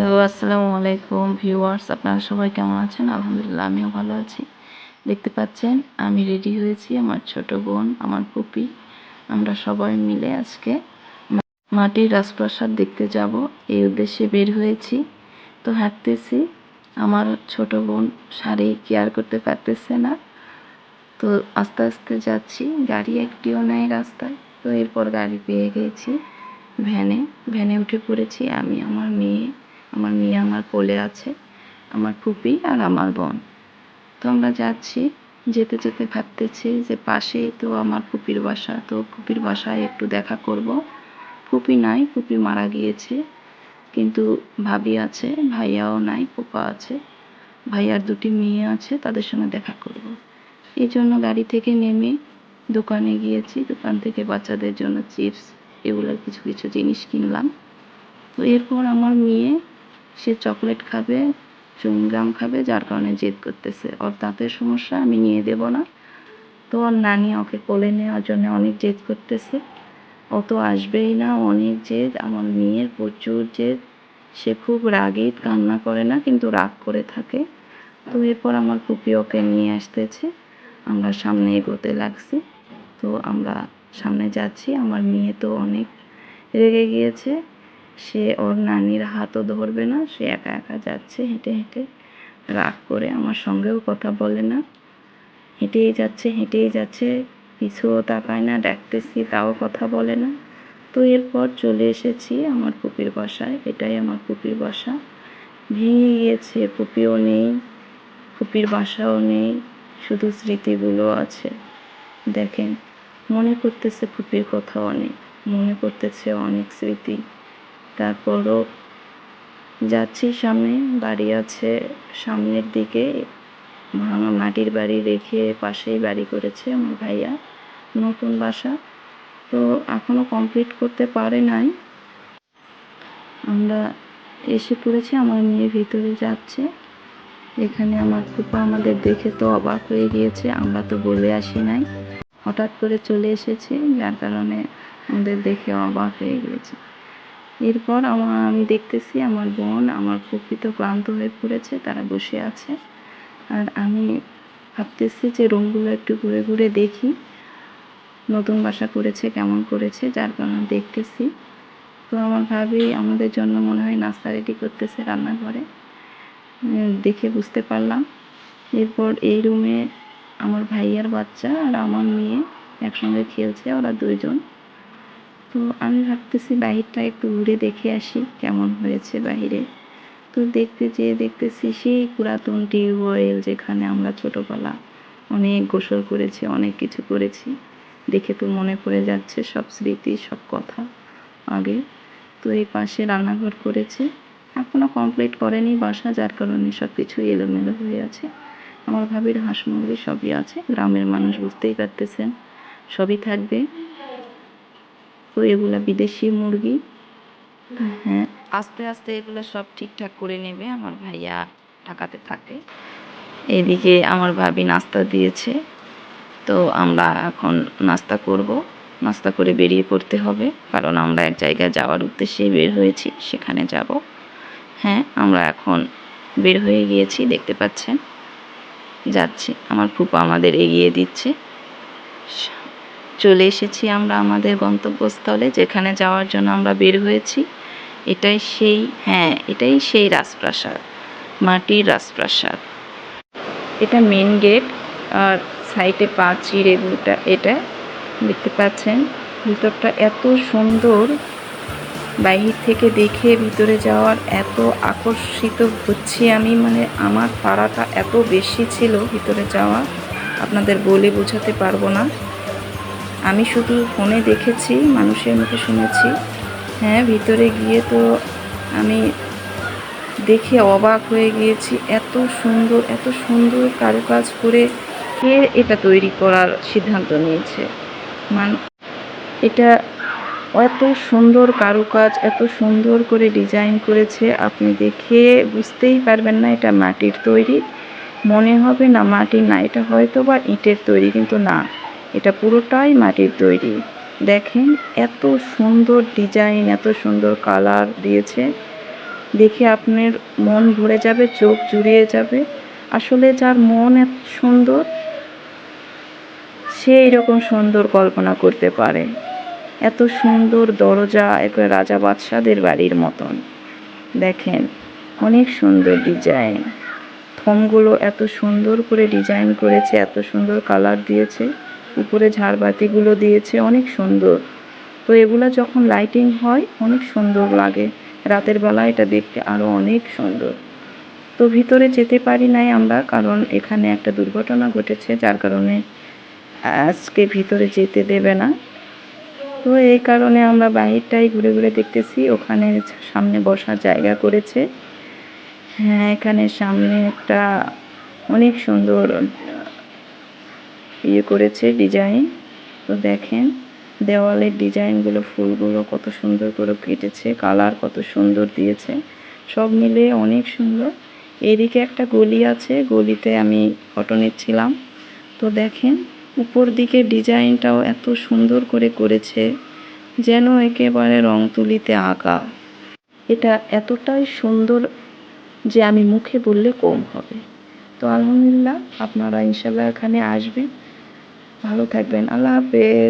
Hello, আসসালামু আলাইকুম viewers, আপনারা সবাই কেমন আছেন? আলহামদুলিল্লাহ আমিও ভালো আছি। দেখতে পাচ্ছেন আমি রেডি হয়েছি, আমার ছোট বোন, আমার ফুপি, আমরা সবাই মিলে আজকে মাটির রাজপ্রাসাদ দেখতে যাব এই উদ্দেশ্যে বের হয়েছি। তো হাঁটতেছি, আমার ছোট বোন শাড়ি কেয়ার করতে পারতেছে না, তো আস্তে আস্তে যাচ্ছি, গাড়ি একটিও নেই রাস্তায়। তো এরপর গাড়ি পেয়ে গেছি, ভ্যানে উঠে পড়েছি আমি, আমার মেয়ে আমার কোলে আছে, আমার ফুপি আর আমার বোন। তো আমরা যাচ্ছি, যেতে যেতে ভাবতেছি যে পাশেই তো আমার ফুপির বাসা, তো ফুপির বাসায় একটু দেখা করব। ফুপি নাই, ফুপি মারা গিয়েছে, কিন্তু ভাবি আছে, ভাইয়াও নাই, ফুপা আছে, ভাইয়ার দুটি মেয়ে আছে, তাদের সঙ্গে দেখা করব। এই জন্য গাড়ি থেকে নেমে দোকানে গিয়েছি, দোকান থেকে বাচ্চাদের জন্য চিপস এগুলোর কিছু কিছু জিনিস কিনলাম। তো এরপর আমার মেয়ে, সে চকলেট খাবে, চুইংগাম খাবে, যার কারণে জেদ করতেছে, ওর দাঁতের সমস্যা, আমি নিয়ে দেব না। তো ওর নানি ওকে কোলে নেওয়ার জন্য অনেক জেদ করতেছে, ও তো আসবেই না, অনেক জেদ, আমার মেয়ের প্রচুর জেদ, সে খুব রাগী, কান্না করে না কিন্তু রাগ করে থাকে। তো এরপর আমার ফুপি ওকে নিয়ে আসতেছে, আমরা সামনে এগোতে লাগছি। তো আমরা সামনে যাচ্ছি, আমার মেয়ে তো অনেক রেগে গিয়েছে, সে ওর নানির হাতও ধরবে না, সে একা একা যাচ্ছে হেঁটে হেঁটে, রাগ করে, আমার সঙ্গেও কথা বলে না, হেঁটেই যাচ্ছে, পিছুও তাকায় না, ডাকতেছি তাও কথা বলে না। তো এরপর চলে এসেছি আমার ফুপির বাসায়, এটাই আমার ফুপির বাসা। ভেঙে গিয়েছে, ফুপিও নেই, ফুপির বাসাও নেই, শুধু স্মৃতিগুলো আছে। দেখেন, মনে করতেছে ফুপির কথা অনেক, মনে করতেছে অনেক স্মৃতি। তারপরও যাচ্ছি, সামনে বাড়ি আছে, সামনের দিকে ভাঙা মাটির বাড়ি রেখে পাশেই বাড়ি করেছে আমার ভাইয়া, নতুন বাসা। তো এখনো কমপ্লিট করতে পারে নাই। আমরা এসে পড়েছি, আমার মেয়ে ভিতরে যাচ্ছে। এখানে আমার ফুপা আমাদের দেখে তো অবাক হয়ে গিয়েছে, আমরা তো বলে আসি নাই, হঠাৎ করে চলে এসেছি, যার কারণে আমাদের দেখে অবাক হয়ে গিয়েছে। এরপর আমি দেখতেছি আমার বোন, আমার ফুপি তো ক্লান্ত হয়ে পড়েছে, তারা বসে আছে, আর আমি ভাবতেছি যে রুমগুলো একটু ঘুরে ঘুরে দেখি, নতুন বাসা করেছে কেমন করেছে, যার কারণে দেখতেছি। তো আমার ভাবি আমাদের জন্য মনে হয় নাস্তা রেডি করতেছে রান্নাঘরে, দেখে বুঝতে পারলাম। এরপর এই রুমে আমার ভাইয়ার বাচ্চা আর আমার মেয়ে একসঙ্গে খেলছে, ওরা দুইজন। তো আমি ভাবতেছি বাহিরটা একটু ঘুরে দেখে আসি কেমন হয়েছে বাহিরে। তো দেখতে যেয়ে দেখতেছি সেই পুরাতন টিউবওয়েল, যেখানে আমরা ছোটোবেলা অনেক গোসল করেছি, অনেক কিছু করেছি, দেখে তো মনে পড়ে যাচ্ছে সব স্মৃতি, সব কথা আগে। তো এই পাশে রান্নাঘর করেছে, এখনও কমপ্লিট করেনি বাসা, যার কারণে সব কিছুই এলোমেলো হয়ে আছে। আমার ভাবির হাঁস মুরগি সবই আছে, গ্রামের মানুষ বুঝতেই পারতেছেন, সবই থাকবে। তো এগুলা বিদেশি মুরগি, হ্যাঁ, আস্তে আস্তে এগুলো সব ঠিকঠাক করে নেবে, আমার ভাইয়া ঢাকাতে থাকে। এদিকে আমার ভাবি নাস্তা দিয়েছে, তো আমরা এখন নাস্তা করব, নাস্তা করে বেরিয়ে পড়তে হবে, কারণ আমরা এক জায়গায় যাওয়ার উদ্দেশ্যে বের হয়েছি, সেখানে যাব। হ্যাঁ, আমরা এখন বের হয়ে গিয়েছি, দেখতে পাচ্ছেন, যাচ্ছি, আমার ফুপা আমাদের এগিয়ে দিচ্ছে। চলে এসেছি আমরা আমাদের গন্তব্যস্থলে, যেখানে যাওয়ার জন্য আমরা বের হয়েছি। এটাই সেই রাজপ্রাসাদ, মাটির রাজপ্রাসাদ। এটা মেন গেট, আর সাইডে প্রাচীর, এটা দেখতে পাচ্ছেন। ভিতরটা এত সুন্দর, বাইরে থেকে দেখে ভিতরে যাওয়ার এত আকর্ষিত হচ্ছি আমি, মানে আমার তাড়াটা এত বেশি ছিল ভিতরে যাওয়া, আপনাদের বলে বোঝাতে পারবো না। আমি শুধু ফোনে দেখেছি, মানুষের মুখে শুনেছি, হ্যাঁ ভিতরে গিয়ে তো আমি দেখে অবাক হয়ে গিয়েছি, এত সুন্দর কারুকাজ করে কে এটা তৈরি করার সিদ্ধান্ত নিয়েছে। এটা এত সুন্দর কারুকাজ, এত সুন্দর করে ডিজাইন করেছে, আপনি দেখে বুঝতেই পারবেন না এটা মাটির তৈরি, মনে হবে না মাটির, না এটা হয়তো বা ইটের তৈরি, কিন্তু না, এটা পুরোটাই মাটির তৈরি। দেখেন এত সুন্দর ডিজাইন, এত সুন্দর কালার দিয়েছে, দেখে আপনার মন ভরে যাবে, চোখ জুড়িয়ে যাবে। আসলে যার মন এত সুন্দর, সে এরকম সুন্দর কল্পনা করতে পারে। এত সুন্দর দরজা, একেবারে রাজা বাদশাদের বাড়ির মতন। দেখেন, অনেক সুন্দর ডিজাইন। থমগুলো এত সুন্দর করে ডিজাইন করেছে, এত সুন্দর কালার দিয়েছে, উপরে ঝাড়বাতিগুলো দিয়েছে, অনেক সুন্দর। তো এগুলা যখন লাইটিং হয় অনেক সুন্দর লাগে, রাতের বেলা এটা দেখতে আরও অনেক সুন্দর। তো ভিতরে যেতে পারি নাই আমরা, কারণ এখানে একটা দুর্ঘটনা ঘটেছে, যার কারণে আজকে ভিতরে যেতে দেবে না। তো এই কারণে আমরা বাহিরটাই ঘুরে ঘুরে দেখতেছি। ওখানে সামনে বসার জায়গা করেছে। হ্যাঁ, এখানে সামনে একটা অনেক সুন্দর করেছে ডিজাইন। তো দেখেন দেওয়ালের ডিজাইনগুলো, ফুলগুলো কত সুন্দর করে কেটেছে, কালার কত সুন্দর দিয়েছে, সব মিলে অনেক সুন্দর। এদিকে একটা গলি আছে, গলিতে আমি ফটো নিচ্ছিলাম। তো দেখেন উপর দিকে ডিজাইনটাও এত সুন্দর করে করেছে, যেন একেবারে রং তুলিতে আঁকা। এটা এতটাই সুন্দর যে আমি মুখে বললে কম হবে। তো আলহামদুলিল্লাহ, আপনারা ইনশাল্লাহ এখানে আসবেন। ভালো থাকবেন। আল্লাহ হাফেজ।